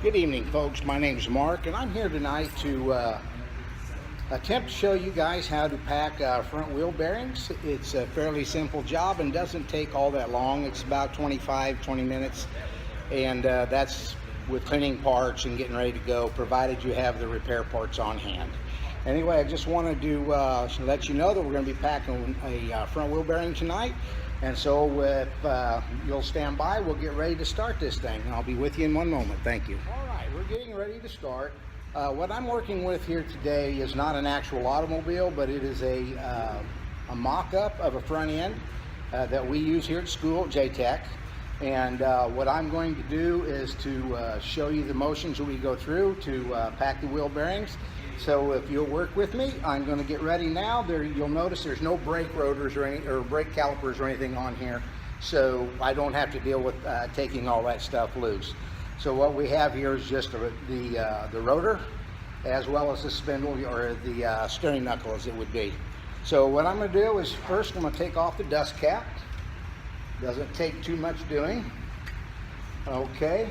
Good evening, folks. My name is Mark, and I'm here tonight to attempt to show you guys how to pack front wheel bearings. It's a fairly simple job and doesn't take all that long. It's about 20 minutes, and that's with cleaning parts and getting ready to go, provided you have the repair parts on hand. Anyway, I just wanted to let you know that we're going to be packing a front wheel bearing tonight. And so if you'll stand by, we'll get ready to start this thing. I'll be with you in one moment. Thank you. All right, we're getting ready to start. What I'm working with here today is not an actual automobile, but it is a mock-up of a front end that we use here at school at JTech. And what I'm going to do is to show you the motions that we go through to pack the wheel bearings. So if you'll work with me, I'm going to get ready now. You'll notice there's no brake rotors or brake calipers or anything on here, so I don't have to deal with taking all that stuff loose. So what we have here is just the rotor, as well as the spindle, or the steering knuckle as it would be. So what I'm going to do is first I'm going to take off the dust cap. Doesn't take too much doing. Okay,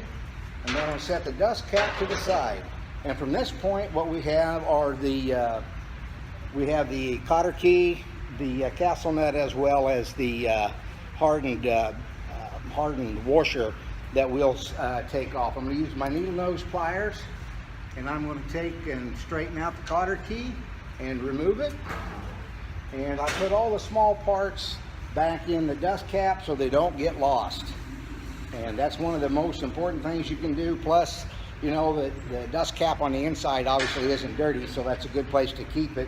and then I'll set the dust cap to the side. And from this point, what we have are the cotter key, the castle nut, as well as the hardened washer that we'll take off. I'm going to use my needle nose pliers, and I'm going to take and straighten out the cotter key and remove it. And I put all the small parts back in the dust cap so they don't get lost. And that's one of the most important things you can do. Plus, you know, the dust cap on the inside obviously isn't dirty, so that's a good place to keep it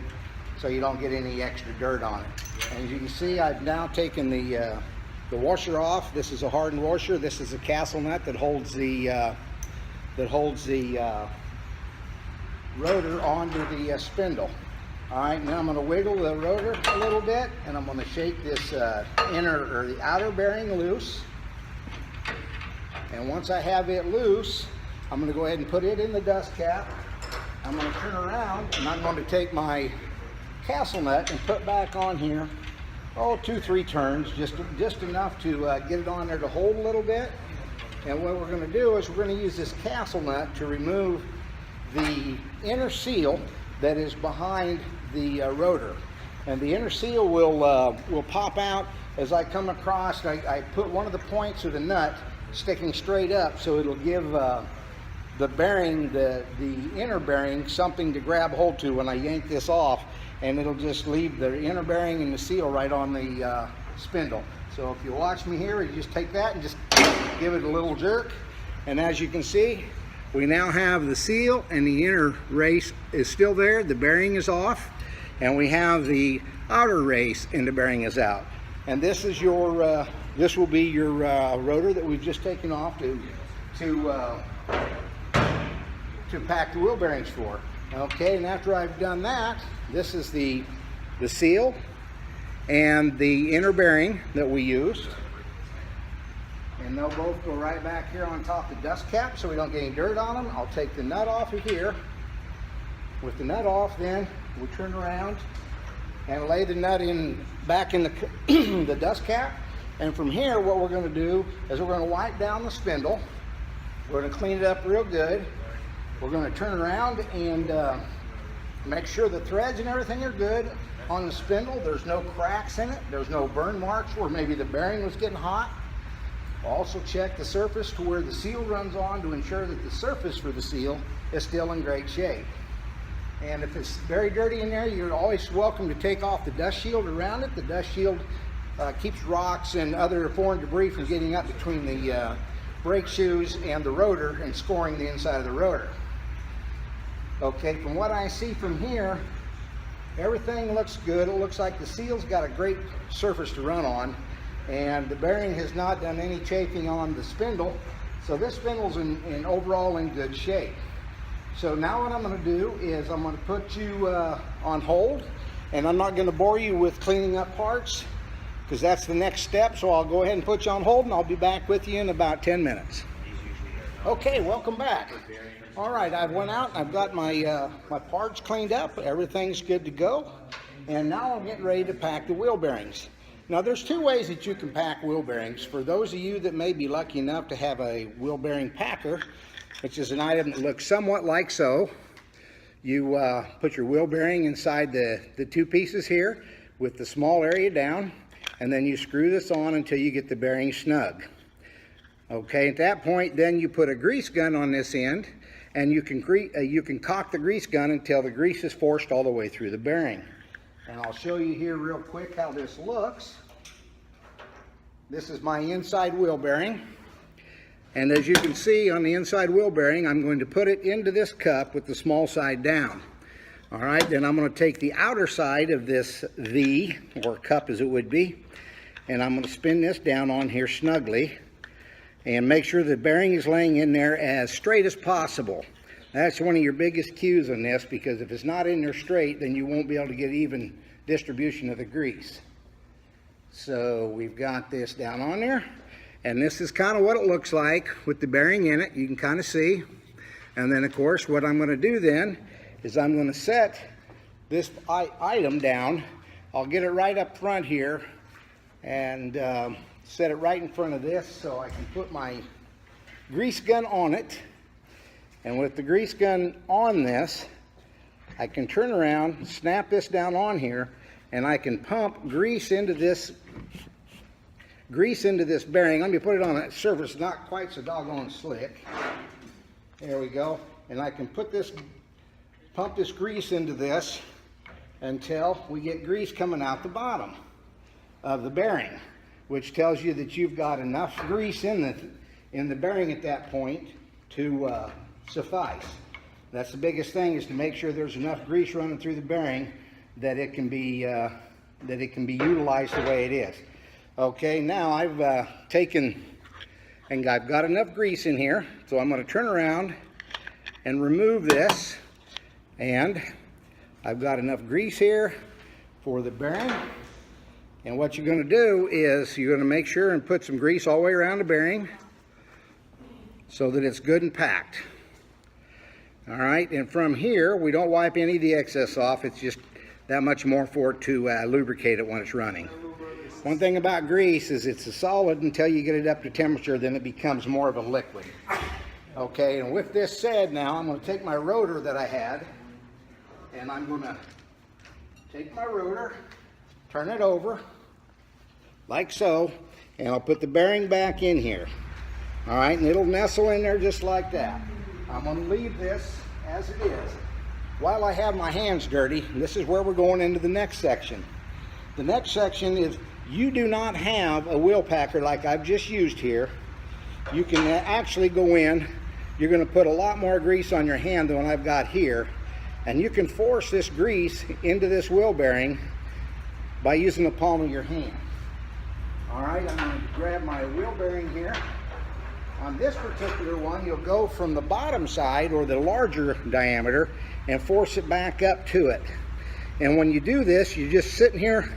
so you don't get any extra dirt on it. And as you can see, I've now taken the washer off. This is a hardened washer. This is a castle nut that holds the rotor onto the spindle. All right, now I'm going to wiggle the rotor a little bit, and I'm going to shake this inner or the outer bearing loose. And once I have it loose, I'm going to go ahead and put it in the dust cap. I'm going to turn around, and I'm going to take my castle nut and put back on here, 2-3 turns, just enough to get it on there to hold a little bit. And what we're going to do is we're going to use this castle nut to remove the inner seal that is behind the rotor. And the inner seal will pop out as I come across. I put one of the points of the nut sticking straight up, so it'll give the bearing, the inner bearing, something to grab hold to when I yank this off, and it'll just leave the inner bearing and the seal right on the spindle. So if you watch me here, you just take that and just give it a little jerk, and as you can see, we now have the seal, and the inner race is still there, the bearing is off, and we have the outer race and the bearing is out. And this is your this will be your rotor that we've just taken off to pack the wheel bearings for. Okay, and after I've done that, this is the seal and the inner bearing that we used, and they'll both go right back here on top of the dust cap so we don't get any dirt on them. I'll take the nut off of here. With the nut off, then we turn around and lay the nut back in the dust cap. And from here, what we're going to do is we're going to wipe down the spindle. We're going to clean it up real good. We're going to turn around and make sure the threads and everything are good on the spindle. There's no cracks in it. There's no burn marks where maybe the bearing was getting hot. Also check the surface to where the seal runs on to ensure that the surface for the seal is still in great shape. And if it's very dirty in there, you're always welcome to take off the dust shield around it. The dust shield keeps rocks and other foreign debris from getting up between the brake shoes and the rotor and scoring the inside of the rotor. Okay, from what I see from here, everything looks good. It looks like the seal's got a great surface to run on, and the bearing has not done any chafing on the spindle, so this spindle's overall in good shape. So now what I'm going to do is I'm going to put you on hold, and I'm not going to bore you with cleaning up parts because that's the next step. So I'll go ahead and put you on hold, and I'll be back with you in about 10 minutes. Okay, welcome back. All right, I went out and I've got my my parts cleaned up. Everything's good to go, and now I'm getting ready to pack the wheel bearings. Now there's two ways that you can pack wheel bearings. For those of you that may be lucky enough to have a wheel bearing packer, which is an item that looks somewhat like so. You put your wheel bearing inside the two pieces here with the small area down, and then you screw this on until you get the bearing snug. Okay, at that point, then you put a grease gun on this end, and you can cock the grease gun until the grease is forced all the way through the bearing. And I'll show you here real quick how this looks. This is my inside wheel bearing. And as you can see on the inside wheel bearing, I'm going to put it into this cup with the small side down. All right, then I'm going to take the outer side of this V, or cup as it would be, and I'm going to spin this down on here snugly and make sure the bearing is laying in there as straight as possible. That's one of your biggest cues on this, because if it's not in there straight, then you won't be able to get even distribution of the grease. So we've got this down on there, and this is kind of what it looks like with the bearing in it. You can kind of see. And then of course what I'm going to do then is I'm going to set this item down. I'll get it right up front here and set it right in front of this so I can put my grease gun on it. And with the grease gun on this, I can turn around, snap this down on here, and I can pump grease into this bearing. Let me put it on a surface not quite so doggone slick. There we go. And I can pump this grease into this until we get grease coming out the bottom of the bearing, which tells you that you've got enough grease in the bearing at that point to suffice. That's the biggest thing, is to make sure there's enough grease running through the bearing that it can be utilized the way it is. Okay, now I've taken and I've got enough grease in here, so I'm going to turn around and remove this, and I've got enough grease here for the bearing. And what you're going to do is you're going to make sure and put some grease all the way around the bearing so that it's good and packed. All right, and from here we don't wipe any of the excess off. It's just that much more for it to lubricate it when it's running. One thing about grease is it's a solid until you get it up to temperature, then it becomes more of a liquid. Okay, and with this said, now I'm going to take my rotor that I had, and I'm going to take my rotor, turn it over like so, and I'll put the bearing back in here. All right, and it'll nestle in there just like that. I'm going to leave this as it is. While I have my hands dirty, this is where we're going into the next section. The next section is, you do not have a wheel packer like I've just used here. You can actually go in, you're going to put a lot more grease on your hand than what I've got here, and you can force this grease into this wheel bearing by using the palm of your hand. All right, I'm going to grab my wheel bearing here. On this particular one, you'll go from the bottom side, or the larger diameter, and force it back up to it. And when you do this, you're just sitting here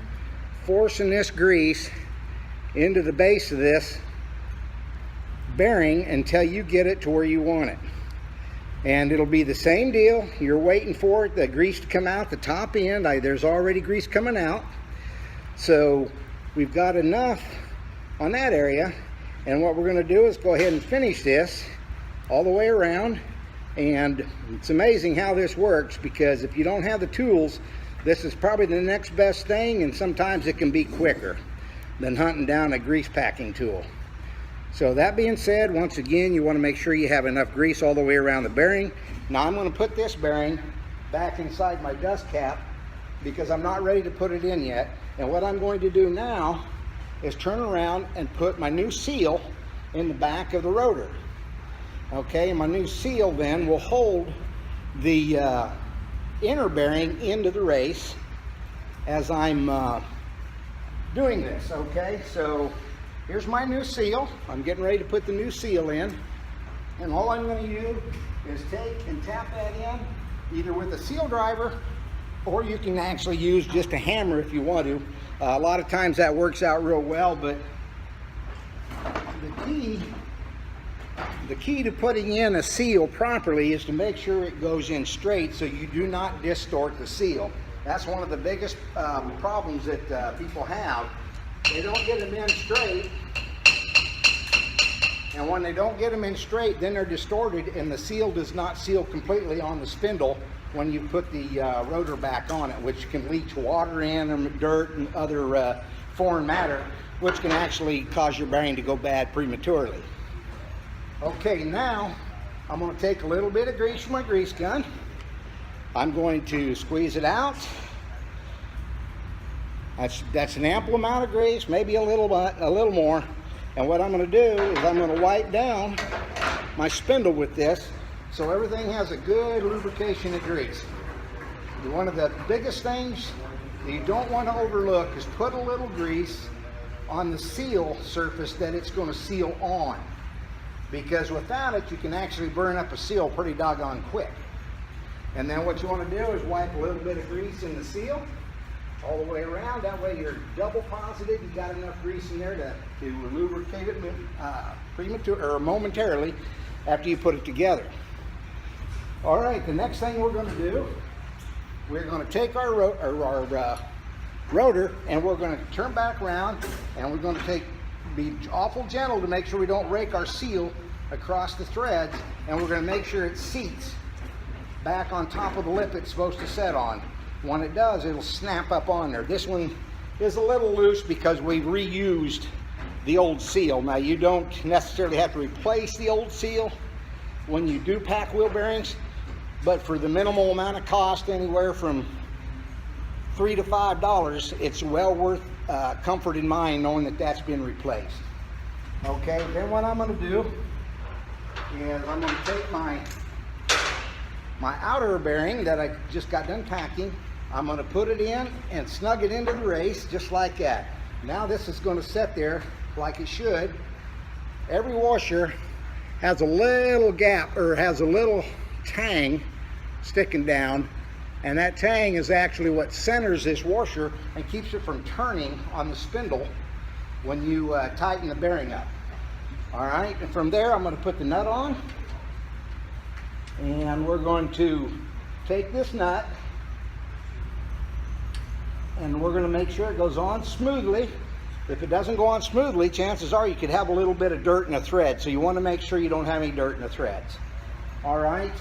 forcing this grease into the base of this bearing until you get it to where you want it. And it'll be the same deal. You're waiting for it, the grease to come out the top end. There's already grease coming out. So we've got enough on that area. And what we're going to do is go ahead and finish this all the way around. And it's amazing how this works, because if you don't have the tools, this is probably the next best thing, and sometimes it can be quicker than hunting down a grease packing tool. So that being said, once again, you want to make sure you have enough grease all the way around the bearing. Now I'm going to put this bearing back inside my dust cap because I'm not ready to put it in yet. And what I'm going to do now is turn around and put my new seal in the back of the rotor. Okay, and my new seal then will hold the inner bearing into the race as I'm doing this. Okay, so here's my new seal. I'm getting ready to put the new seal in, and all I'm going to do is take and tap that in either with a seal driver, or you can actually use just a hammer if you want to. A lot of times that works out real well, but the key to putting in a seal properly is to make sure it goes in straight so you do not distort the seal. That's one of the biggest problems that people have. They don't get them in straight, And when they don't get them in straight, then they're distorted and the seal does not seal completely on the spindle when you put the rotor back on it, which can leach water in and dirt and other foreign matter, which can actually cause your bearing to go bad prematurely. Okay, now I'm going to take a little bit of grease from my grease gun. I'm going to squeeze it out. That's an ample amount of grease, maybe a little more. And what I'm going to do is I'm going to wipe down my spindle with this so everything has a good lubrication of grease. One of the biggest things that you don't want to overlook is put a little grease on the seal surface that it's going to seal on. Because without it, you can actually burn up a seal pretty doggone quick. And then what you want to do is wipe a little bit of grease in the seal all the way around. That way you're double positive. You got enough grease in there to lubricate it momentarily after you put it together. All right, the next thing we're going to do, we're going to take our rotor and we're going to turn back around and we're going to be awful gentle to make sure we don't rake our seal across the threads, and we're going to make sure it seats back on top of the lip it's supposed to set on. When it does, it'll snap up on there. This one is a little loose because we reused the old seal. Now you don't necessarily have to replace the old seal when you do pack wheel bearings, but for the minimal amount of cost, anywhere from $3 to $5, it's well worth comfort in mind knowing that that's been replaced. Okay, then what I'm going to do is I'm going to take my outer bearing that I just got done packing. I'm going to put it in and snug it into the race just like that. Now this is going to sit there like it should. Every washer has a little gap, or has a little tang sticking down, and that tang is actually what centers this washer and keeps it from turning on the spindle when you tighten the bearing up. All right, and from there I'm going to put the nut on, and we're going to take this nut and we're going to make sure it goes on smoothly. If it doesn't go on smoothly, chances are you could have a little bit of dirt in a thread, so you want to make sure you don't have any dirt in the threads. All right,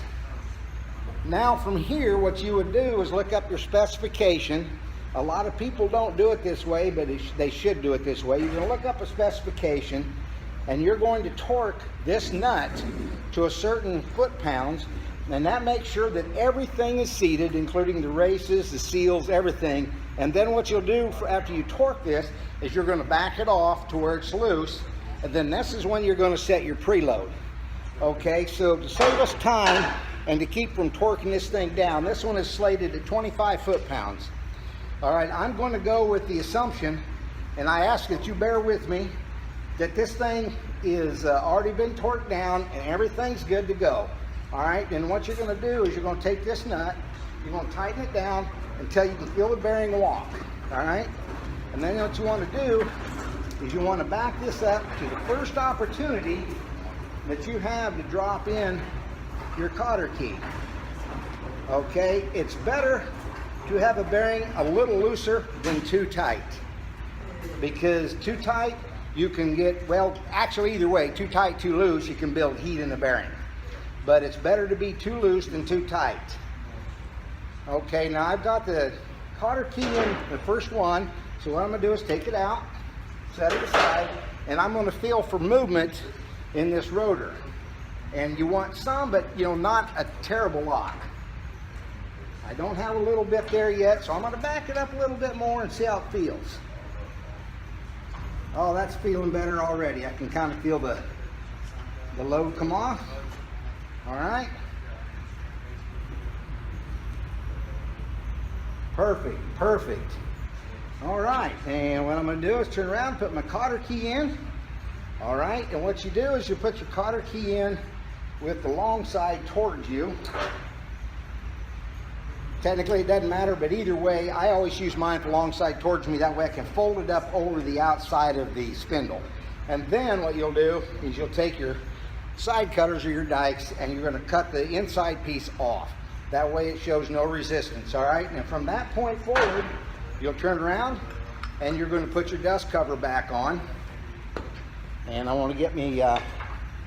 now from here what you would do is look up your specification. A lot of people don't do it this way, but they should do it this way. You're going to look up a specification and you're going to torque this nut to a certain foot-pounds, and that makes sure that everything is seated, including the races, the seals, everything. And then what you'll do after you torque this is you're going to back it off to where it's loose, and then this is when you're going to set your preload. Okay, so to save us time and to keep from torquing this thing down, this one is slated at 25 foot-pounds. All right, I'm going to go with the assumption, and I ask that you bear with me, that this thing is already been torqued down and everything's good to go. All right, and what you're going to do is you're going to take this nut, you're going to tighten it down until you can feel the bearing walk. All right, and then what you want to do is you want to back this up to the first opportunity that you have to drop in your cotter key. Okay, it's better to have a bearing a little looser than too tight, because too tight you can get, well, actually either way, too tight, too loose, you can build heat in the bearing. But it's better to be too loose than too tight. Okay, now I've got the cotter key in the first one, so what I'm going to do is take it out, set it aside, and I'm going to feel for movement in this rotor. And you want some, but not a terrible lot. I don't have a little bit there yet, so I'm going to back it up a little bit more and see how it feels. Oh, that's feeling better already. I can kind of feel the load come off. All right. Perfect, perfect. All right, and what I'm going to do is turn around, put my cotter key in. All right, and what you do is you put your cotter key in with the long side towards you. Technically it doesn't matter, but either way, I always use mine with the long side towards me. That way I can fold it up over the outside of the spindle. And then what you'll do is you'll take your side cutters or your dikes and you're going to cut the inside piece off. That way it shows no resistance, all right? And from that point forward, you'll turn around and you're going to put your dust cover back on. And I want to get me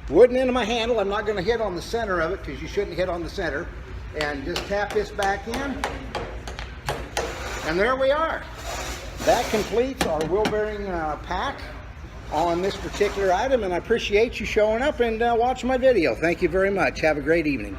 wooden end of my handle. I'm not going to hit on the center of it because you shouldn't hit on the center. And just tap this back in. And there we are. That completes our wheel bearing pack on this particular item. And I appreciate you showing up and watching my video. Thank you very much. Have a great evening.